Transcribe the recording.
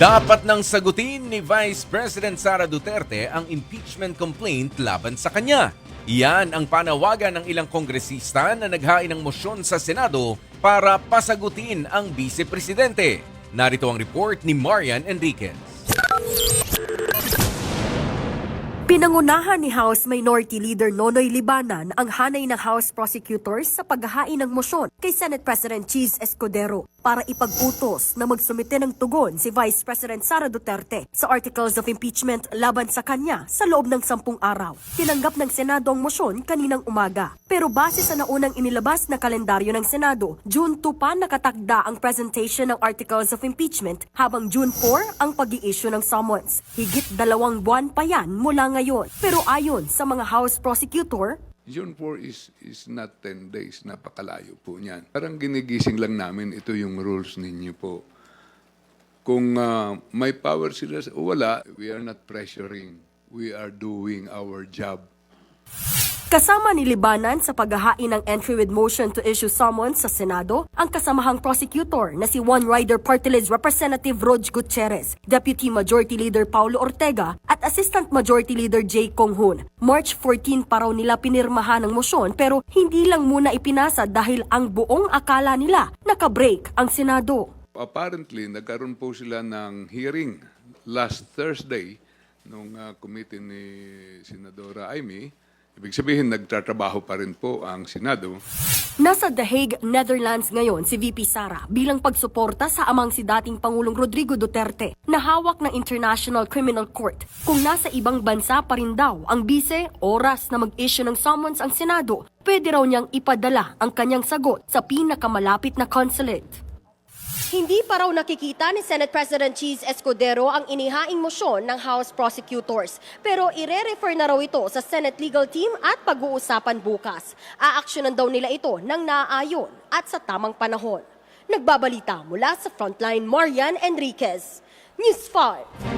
Dapat nang sagutin ni Vice President Sara Duterte ang impeachment complaint laban sa kanya. Iyan ang panawagan ng ilang kongresista na naghain ng mosyon sa Senado para pasagutin ang Vice Presidente. Narito ang report ni Marian Enriquez. Pinangunahan ni House Minority Leader Nonoy Libanan ang hanay ng House Prosecutors sa paghahain ng mosyon kay Senate President Cheese Escudero para ipag-utos na magsumite ng tugon si Vice President Sara Duterte sa Articles of Impeachment laban sa kanya sa loob ng 10 araw. Tinanggap ng Senado ang mosyon kaninang umaga. Pero base sa naunang inilabas na kalendaryo ng Senado, June 2 pa nakatakda ang presentation ng Articles of Impeachment habang June 4 ang pag-i-issue ng summons. Higit 2 buwan pa yan mula ngayon. Pero ayon sa mga House Prosecutor, June 4 is not 10 days. Napakalayo po niyan. Parang ginigising lang namin, ito yung rules ninyo po. Kung may power sila o wala, we are not pressuring. We are doing our job. kasama ni Libanan sa paghahain ng entry with motion to issue summons sa Senado, ang kasamahang prosecutor na si One Rider Party List Representative Rog Gutierrez, Deputy Majority Leader Paulo Ortega at Assistant Majority Leader Jay Conghun. March 14 pa raw nila pinirmahan ng mosyon pero hindi lang muna ipinasa dahil ang buong akala nila nakabreak ang Senado. Apparently, nagkaroon po sila ng hearing last Thursday nung committee ni Senadora Amy. Ibig sabihin, nagtatrabaho pa rin po ang Senado. Nasa The Hague, Netherlands ngayon si VP Sara bilang pagsuporta sa amang si dating Pangulong Rodrigo Duterte na hawak ng International Criminal Court. Kung nasa ibang bansa pa rin daw ang bise, oras na mag-issue ng summons ang Senado, pwede raw niyang ipadala ang kanyang sagot sa pinakamalapit na consulate. Hindi pa raw nakikita ni Senate President Cheese Escudero ang inihaing mosyon ng House Prosecutors. Pero ire-refer na raw ito sa Senate Legal Team at pag-uusapan bukas. Aaksyonan daw nila ito ng naaayon at sa tamang panahon. Nagbabalita mula sa Frontline, Marian Enriquez, News 5.